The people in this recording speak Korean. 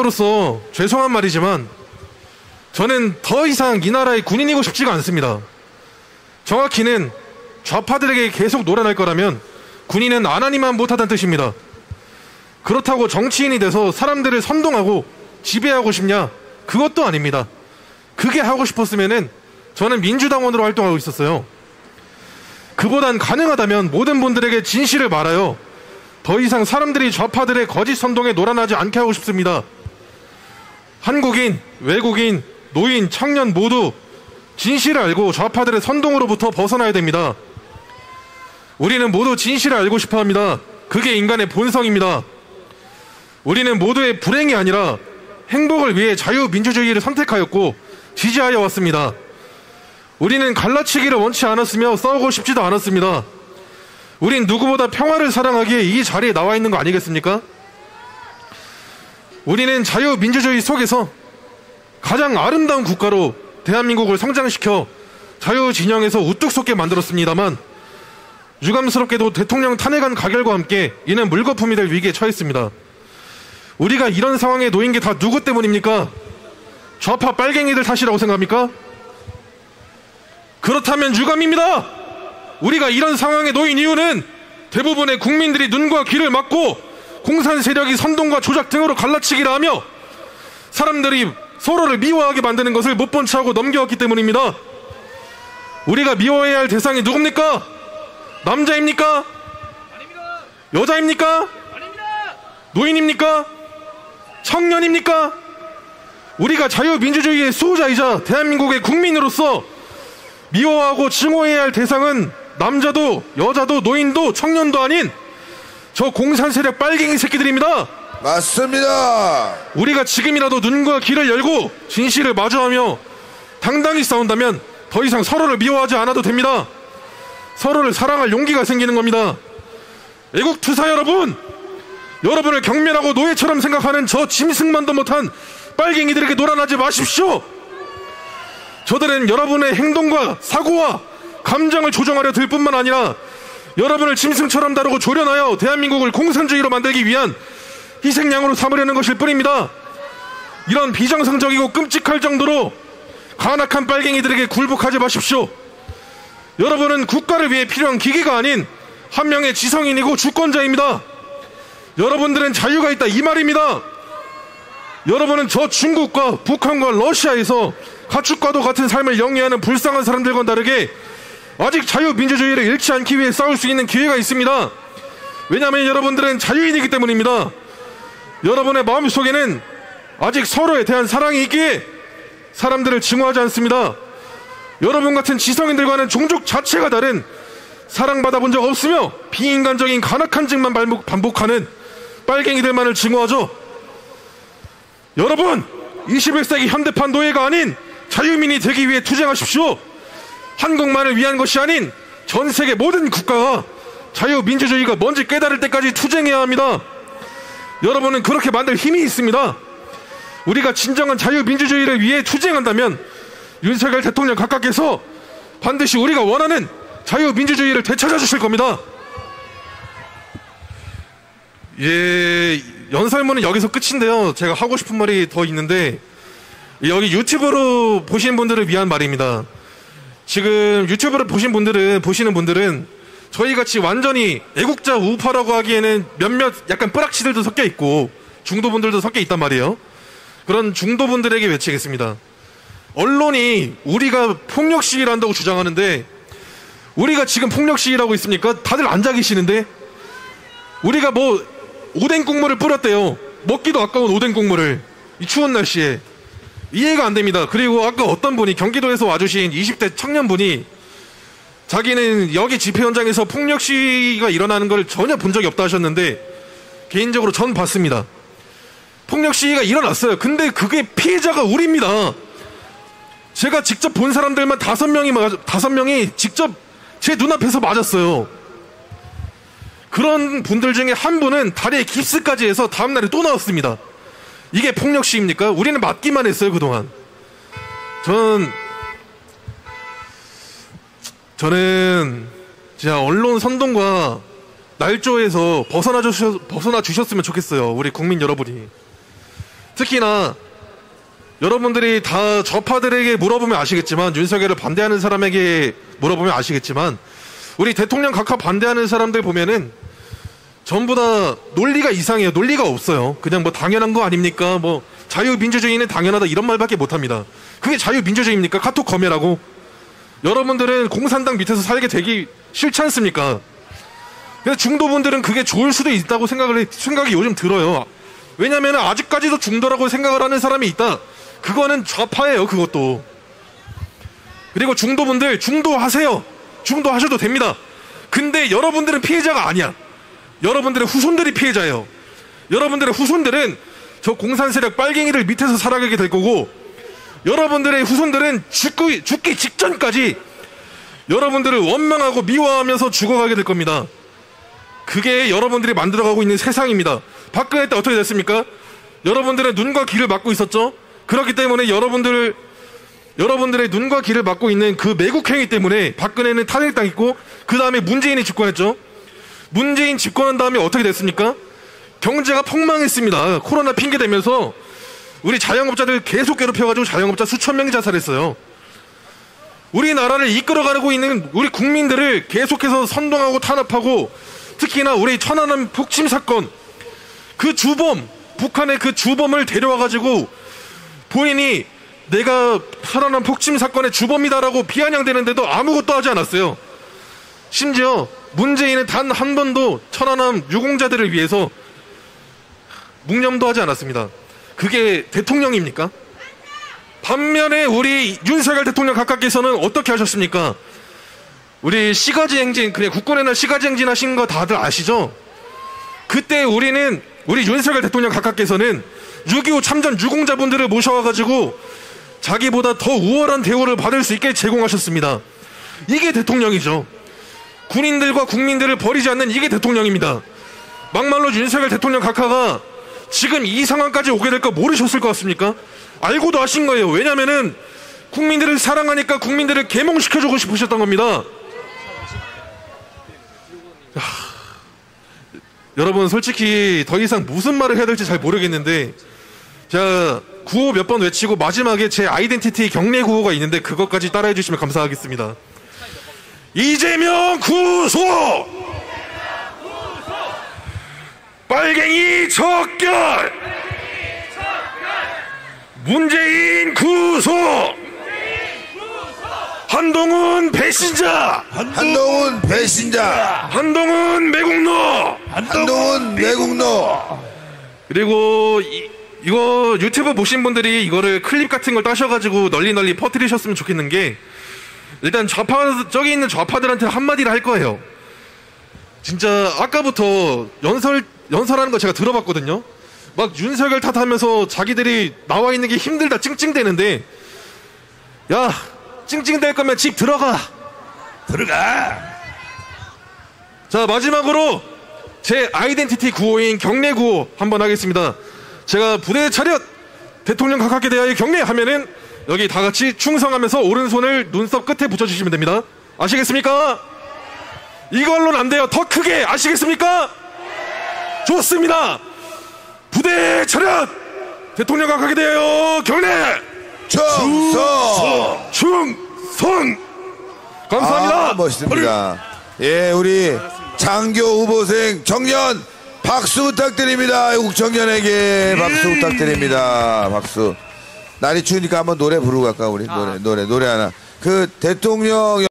국민으로서 죄송한 말이지만 저는 더 이상 이 나라의 군인이고 싶지가 않습니다. 정확히는 좌파들에게 계속 놀아날 거라면 군인은 안 하니만 못하다는 뜻입니다. 그렇다고 정치인이 돼서 사람들을 선동하고 지배하고 싶냐? 그것도 아닙니다. 그게 하고 싶었으면은 저는 민주당원으로 활동하고 있었어요. 그보단 가능하다면 모든 분들에게 진실을 말하여 더 이상 사람들이 좌파들의 거짓 선동에 놀아나지 않게 하고 싶습니다. 한국인, 외국인, 노인, 청년 모두 진실을 알고 좌파들의 선동으로부터 벗어나야 됩니다. 우리는 모두 진실을 알고 싶어 합니다. 그게 인간의 본성입니다. 우리는 모두의 불행이 아니라 행복을 위해 자유민주주의를 선택하였고 지지하여 왔습니다. 우리는 갈라치기를 원치 않았으며 싸우고 싶지도 않았습니다. 우린 누구보다 평화를 사랑하기에 이 자리에 나와 있는 거 아니겠습니까? 우리는 자유민주주의 속에서 가장 아름다운 국가로 대한민국을 성장시켜 자유진영에서 우뚝 솟게 만들었습니다만 유감스럽게도 대통령 탄핵안 가결과 함께 이는 물거품이 될 위기에 처했습니다. 우리가 이런 상황에 놓인 게 다 누구 때문입니까? 좌파 빨갱이들 탓이라고 생각합니까? 그렇다면 유감입니다. 우리가 이런 상황에 놓인 이유는 대부분의 국민들이 눈과 귀를 막고 공산 세력이 선동과 조작 등으로 갈라치기를 하며 사람들이 서로를 미워하게 만드는 것을 못 본 채하고 넘겨왔기 때문입니다. 우리가 미워해야 할 대상이 누굽니까? 남자입니까? 아닙니다. 여자입니까? 아닙니다. 노인입니까? 청년입니까? 우리가 자유민주주의의 수호자이자 대한민국의 국민으로서 미워하고 증오해야 할 대상은 남자도 여자도 노인도 청년도 아닌 저 공산세력 빨갱이 새끼들입니다. 맞습니다. 우리가 지금이라도 눈과 귀를 열고 진실을 마주하며 당당히 싸운다면 더 이상 서로를 미워하지 않아도 됩니다. 서로를 사랑할 용기가 생기는 겁니다. 애국투사 여러분, 여러분을 경멸하고 노예처럼 생각하는 저 짐승만도 못한 빨갱이들에게 놀아나지 마십시오. 저들은 여러분의 행동과 사고와 감정을 조종하려 들 뿐만 아니라 여러분을 짐승처럼 다루고 조련하여 대한민국을 공산주의로 만들기 위한 희생양으로 삼으려는 것일 뿐입니다. 이런 비정상적이고 끔찍할 정도로 간악한 빨갱이들에게 굴복하지 마십시오. 여러분은 국가를 위해 필요한 기계가 아닌 한 명의 지성인이고 주권자입니다. 여러분들은 자유가 있다 이 말입니다. 여러분은 저 중국과 북한과 러시아에서 가축과도 같은 삶을 영위하는 불쌍한 사람들과 다르게 아직 자유민주주의를 잃지 않기 위해 싸울 수 있는 기회가 있습니다. 왜냐하면 여러분들은 자유인이기 때문입니다. 여러분의 마음속에는 아직 서로에 대한 사랑이 있기에 사람들을 증오하지 않습니다. 여러분 같은 지성인들과는 종족 자체가 다른 사랑받아 본 적 없으며 비인간적인 간악한 짓만 반복하는 빨갱이들만을 증오하죠. 여러분, 21세기 현대판 노예가 아닌 자유민이 되기 위해 투쟁하십시오. 한국만을 위한 것이 아닌 전 세계 모든 국가가 자유민주주의가 뭔지 깨달을 때까지 투쟁해야 합니다. 여러분은 그렇게 만들 힘이 있습니다. 우리가 진정한 자유민주주의를 위해 투쟁한다면 윤석열 대통령 각각께서 반드시 우리가 원하는 자유민주주의를 되찾아 주실 겁니다. 예, 연설문은 여기서 끝인데요. 제가 하고 싶은 말이 더 있는데 여기 유튜브로 보시는 분들을 위한 말입니다. 지금 유튜브를 보시는 분들은 저희같이 완전히 애국자 우파라고 하기에는 몇몇 약간 뿌락치들도 섞여 있고 중도분들도 섞여 있단 말이에요. 그런 중도분들에게 외치겠습니다. 언론이 우리가 폭력 시위를 한다고 주장하는데 우리가 지금 폭력 시위를 하고 있습니까? 다들 앉아 계시는데 우리가 뭐 오뎅 국물을 뿌렸대요. 먹기도 아까운 오뎅 국물을 이 추운 날씨에 이해가 안 됩니다. 그리고 아까 어떤 분이 경기도에서 와주신 20대 청년분이 자기는 여기 집회 현장에서 폭력 시위가 일어나는 걸 전혀 본 적이 없다 하셨는데 개인적으로 전 봤습니다. 폭력 시위가 일어났어요. 근데 그게 피해자가 우리입니다. 제가 직접 본 사람들만 5명이 직접 제 눈앞에서 맞았어요. 그런 분들 중에 한 분은 다리에 깁스까지 해서 다음날에 또 나왔습니다. 이게 폭력 시위입니까? 우리는 맞기만 했어요 그동안. 저는 진짜 언론 선동과 날조에서 벗어나 주셨으면 좋겠어요. 우리 국민 여러분이. 특히나 여러분들이 다 좌파들에게 물어보면 아시겠지만, 윤석열을 반대하는 사람에게 물어보면 아시겠지만, 우리 대통령 각하 반대하는 사람들 보면은 전부 다 논리가 이상해요. 논리가 없어요. 그냥 뭐 당연한 거 아닙니까? 뭐 자유민주주의는 당연하다 이런 말밖에 못합니다. 그게 자유민주주의입니까? 카톡 검열하고. 여러분들은 공산당 밑에서 살게 되기 싫지 않습니까? 근데 중도분들은 그게 좋을 수도 있다고 생각이 요즘 들어요. 왜냐면 아직까지도 중도라고 생각을 하는 사람이 있다. 그거는 좌파예요. 그것도. 그리고 중도분들 중도하세요. 중도하셔도 됩니다. 근데 여러분들은 피해자가 아니야. 여러분들의 후손들이 피해자예요. 여러분들의 후손들은 저 공산세력 빨갱이들 밑에서 살아가게 될 거고, 여러분들의 후손들은 죽기 직전까지 여러분들을 원망하고 미워하면서 죽어가게 될 겁니다. 그게 여러분들이 만들어가고 있는 세상입니다. 박근혜 때 어떻게 됐습니까? 여러분들의 눈과 귀를 막고 있었죠. 그렇기 때문에 여러분들의 눈과 귀를 막고 있는 그 매국행위 때문에 박근혜는 탄핵당했고, 그 다음에 문재인이 집권했죠. 문재인 집권한 다음에 어떻게 됐습니까? 경제가 폭망했습니다. 코로나 핑계 대면서 우리 자영업자들 계속 괴롭혀가지고 자영업자 수천 명이 자살했어요. 우리나라를 이끌어가고 있는 우리 국민들을 계속해서 선동하고 탄압하고, 특히나 우리 천안함 폭침 사건, 그 주범, 북한의 그 주범을 데려와가지고 본인이 내가 천안함 폭침 사건의 주범이다라고 비아냥대는데도 아무것도 하지 않았어요. 심지어 문재인은 단 한 번도 천안함 유공자들을 위해서 묵념도 하지 않았습니다. 그게 대통령입니까? 반면에 우리 윤석열 대통령 각하께서는 어떻게 하셨습니까? 우리 시가지 행진, 그래 국군의 날 시가지 행진 하신 거 다들 아시죠? 그때 우리 윤석열 대통령 각하께서는 6.25 참전 유공자분들을 모셔와가지고 자기보다 더 우월한 대우를 받을 수 있게 제공하셨습니다. 이게 대통령이죠. 군인들과 국민들을 버리지 않는 이게 대통령입니다. 막말로 윤석열 대통령 각하가 지금 이 상황까지 오게 될 거 모르셨을 것 같습니까? 알고도 하신 거예요. 왜냐면은 국민들을 사랑하니까 국민들을 계몽시켜주고 싶으셨던 겁니다. 여러분 솔직히 더 이상 무슨 말을 해야 될지 잘 모르겠는데, 제가 구호 몇 번 외치고 마지막에 제 아이덴티티 경례 구호가 있는데 그것까지 따라해 주시면 감사하겠습니다. 이재명 구속! 빨갱이 척결! 문재인 구속! 한동훈 배신자! 한동훈 배신자! 한동훈 매국노! 한동훈 매국노! 그리고 이거 유튜브 보신 분들이 이거를 클립 같은 걸 따셔가지고 널리 퍼뜨리셨으면 좋겠는 게, 일단 저기 있는 좌파들한테 한마디를 할 거예요. 진짜 아까부터 연설하는 거 제가 들어봤거든요. 막 윤석열 탓하면서 자기들이 나와 있는 게 힘들다 찡찡대는데, 야 찡찡댈 거면 집 들어가. 자, 마지막으로 제 아이덴티티 구호인 경례 구호 한번 하겠습니다. 제가 부대 차렷 대통령 각하께 대하여 경례하면은 여기 다 같이 충성하면서 오른손을 눈썹 끝에 붙여주시면 됩니다. 아시겠습니까? 이걸로는 안 돼요. 더 크게. 아시겠습니까? 좋습니다. 부대 차렷 대통령 각하께 대하여 경례 충성. 감사합니다. 멋있습니다. 예, 우리 장교 후보생 청년 박수 부탁드립니다. 애국 청년에게 박수 부탁드립니다. 박수. 날이 추우니까 한번 노래 부르고 갈까 우리. 노래 하나. 그 대통령